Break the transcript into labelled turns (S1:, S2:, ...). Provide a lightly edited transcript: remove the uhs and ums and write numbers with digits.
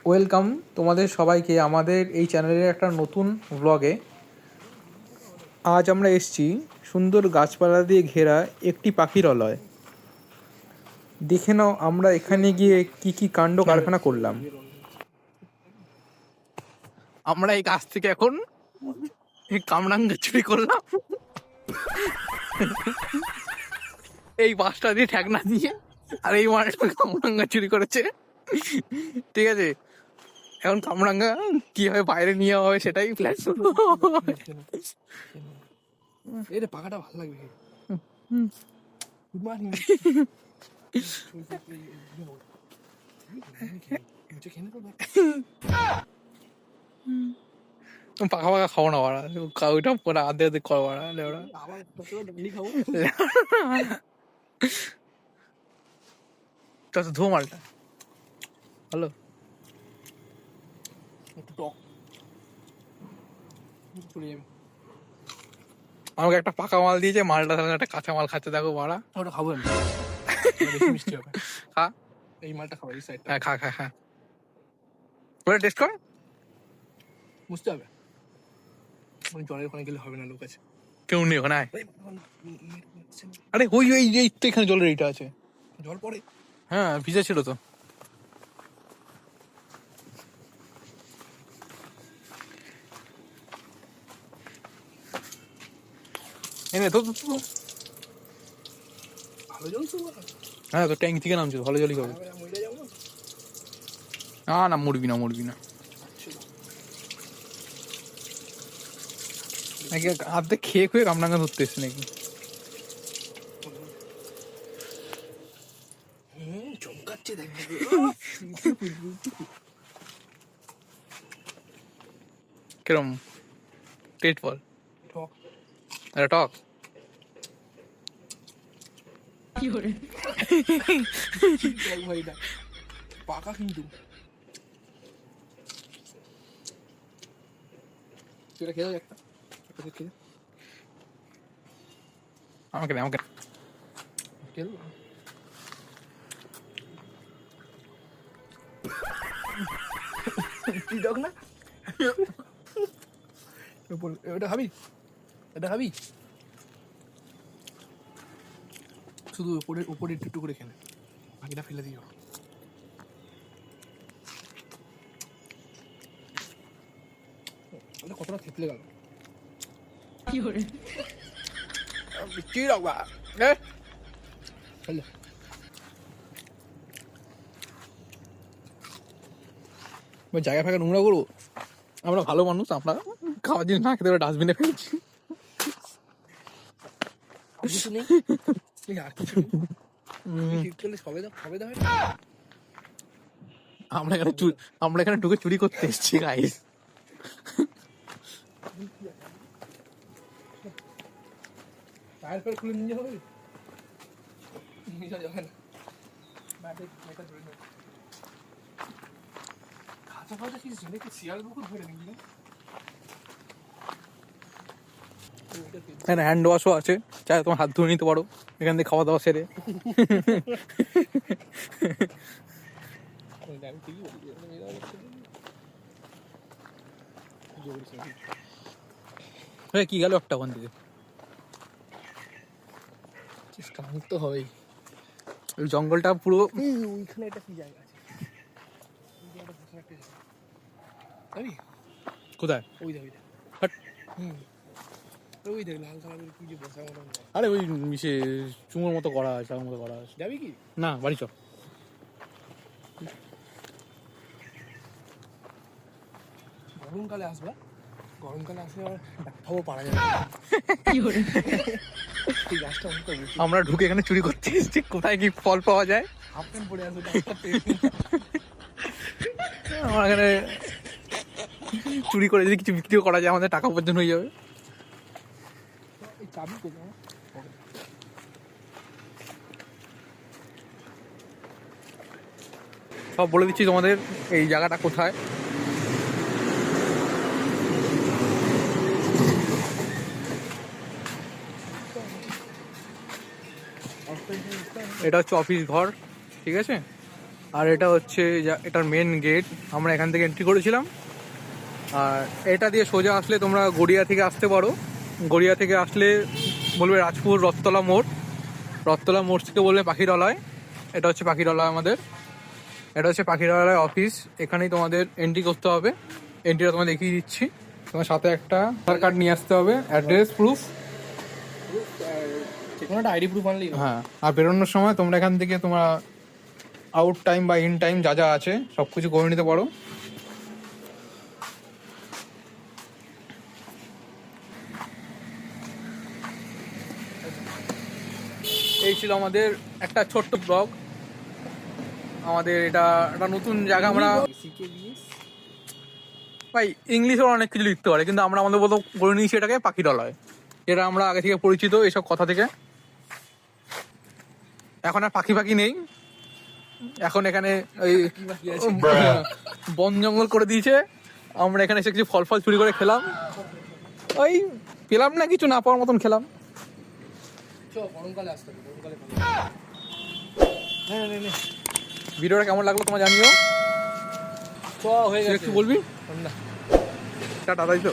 S1: Welcome তোমাদের সবাইকে আমাদের এই চ্যানেলের একটা নতুন ব্লগে। আজ আমরা এসেছি সুন্দর গাছপালা দিয়ে ঘেরা একটি পাখিরালয়। দেখে নাও আমরা এখানে গিয়ে কি কি কাণ্ড কারখানা করলাম।
S2: আমরা এই গাছ থেকে এখন কামরাঙ্গা চুরি করলাম, এই বাসটা দিয়ে ঠেকনা দিয়ে, আর এই মালটা কামরাঙ্গা চুরি করেছে। ঠিক আছে, এখন কামরাঙ্গা কিভাবে বাইরে নিয়ে হবে সেটাই প্ল্যান শুরু।
S3: এটা পাখাটা ভালো লাগবে। Good morning.
S2: পাখা পাখা খাবো না ওরা, ওইটা পরে আধে আধে করবো না ওরা।
S3: আবার খাবো।
S2: তো ধো মালটা হ্যালো,
S3: একটু টক চলে যাবে।
S2: আমাকে একটা পাকা মাল দিয়েছে, মালটা তাহলে একটা কাঁচা মাল খাচ্ছে, দেখো বাড়া।
S3: ওটা খাবো আমি, বেশি মিষ্টি হবে।
S2: খা,
S3: এই মালটা খাবো, এই সাইডটা।
S2: হ্যাঁ খা খা খা, ওটা টেস্ট কর।
S3: বুঝতে হবে, জলের ওখানে গেলে হবে না, লোক আছে।
S2: কেউ নেই ওখানে, আয়। আরে ওই ওই এই তো এখানে জলের এইটা আছে।
S3: জল পড়ে?
S2: হ্যাঁ ভিজে ছিল তো। এনে তো
S3: ভালো জল তো।
S2: হ্যাঁ তো ট্যাঙ্ক থেকে নামছে, ভালো জলই হবে।
S3: মরে যাবো না।
S2: না না, মরবি না মরবি না। নাকি আর্ধেক খেয়ে খুয়ে কামরাঙ্গা ধরতে এসছে নাকি?
S3: চমকাচ্ছে দেখ।
S2: কিরম টেস্ট বল?
S3: টক।
S2: এটা টক।
S3: ভাইটা পাকা কিন্তু। তুই খেয়ে দাও একটা, খেয়ে
S2: আমাকে দে আমাকে।
S3: খেয়ে দাও না। এটা খাবি? এটা খাবি? শুধু উপরে উপরে একটু করে খেলে, বাকিটা ফেলে দিও। কতটা থেতলে গেল।
S2: কি রাখবা
S3: ফেলে
S2: জায়গা ফাঁকা নোংরা করবো? আমরা ভালো মানুষ, আমরা খাওয়ার জিনিস না খেতে ডাস্টবিনে ফেলছি।
S3: কিছু নেই, আর কিছু নেই। সবে দাও, সবে দাও।
S2: আমরা এখানে ঢুকে চুরি করতে এসেছি গাইস।
S3: টায়ার ফেয়ার খুলে নিয়ে হবে, নিয়ে যাবে না। খাঁচা খাওয়া কিছু জেনে কি শিয়াল বুকুর ধরে নিবি না?
S2: এখানে হ্যান্ড ওয়াশও আছে, চাই তোমার হাত ধুয়ে নিতে পারো এখান থেকে খাওয়া দাওয়া সেরে। কি গেল একটা ওখান থেকে?
S3: তো হবেই।
S2: ওই জঙ্গলটা পুরো
S3: ওইখানে একটা কি জায়গা আছে,
S2: কোথায়?
S3: ওই দেখ,
S2: হাট।
S3: ওই দেখ লাল কালারের কি যে বসা মতো।
S2: আরে ওই মিশে চুমোর মতো করা আছে, আমার মতো করা আছে।
S3: যাবি কি?
S2: না বাড়ি চ।
S3: গরমকালে আসবা, গরমকালে আসলে আর একটাও পারা যাবে না। এই গাছটা অনেক বেশি।
S2: আমরা ঢুকে এখানে চুরি করতে এসেছি, কোথায় কি ফল পাওয়া যায়।
S3: হাফ প্যান্ট পরে আসবে,
S2: আমরা এখানে চুরি করে যদি কিছু বিক্রিও করা যায়, আমাদের টাকা উপার্জন হয়ে যাবে।
S3: এই চাবি কোথায়?
S2: সব বলে দিচ্ছি তোমাদের এই জায়গাটা কোথায়। এটা হচ্ছে অফিস ঘর, ঠিক আছে।
S1: আর এটা হচ্ছে এটার মেন গেট, আমরা এখান থেকে এন্ট্রি করেছিলাম। আর এটা দিয়ে সোজা আসলে তোমরা গড়িয়া থেকে আসতে পারো। গড়িয়া থেকে আসলে বলবে রাজপুর রথতলা মোড়, রথতলা মোড় থেকে বলবে পাখিরালয়। এটা হচ্ছে পাখিরালয় আমাদের, এটা হচ্ছে পাখিরালয় অফিস। এখানেই তোমাদের এন্ট্রি করতে হবে। এন্ট্রিটা তোমাদের দেখিয়ে দিচ্ছি। তোমার সাথে একটা আধার কার্ড নিয়ে আসতে হবে, অ্যাড্রেস প্রুফ।
S3: যে কোনো একটা আইডি প্রুফ আনলেই হবে।
S1: হ্যাঁ, আর বেরোনোর সময় তোমরা এখান থেকে তোমরা আউট টাইম বা ইন টাইম যা যা আছে সব কিছু করে নিতে পারো। এই ছিল আমাদের একটা ছোট্ট ব্লগ। আমাদের এটা একটা নতুন জায়গা। আমরা ভাই ইংলিশেও অনেক কিছু লিখতে পারে, কিন্তু আমরা আমাদের মতো করে নিয়েছি এটাকে পাখিরালয়। এটা আমরা আগে থেকে পরিচিত এইসব কথা থেকে। এখন আর পাখি পাখি নেই, এখন এখানে ওই বন জঙ্গল করে দিয়েছে। আমরা এখানে এসে কিছু ফল ফল চুরি করে খেলাম, ওই পেলাম না কিছু, না পাওয়ার মতন খেলাম।
S3: চ গরমকালে আসতে হবে, গরমকালে
S1: ভিডিওটা কেমন লাগলো তোমার জানিও।
S3: চ হয়ে গেছে।
S1: একটু বলবি
S3: না
S1: টাটা, তাই তো।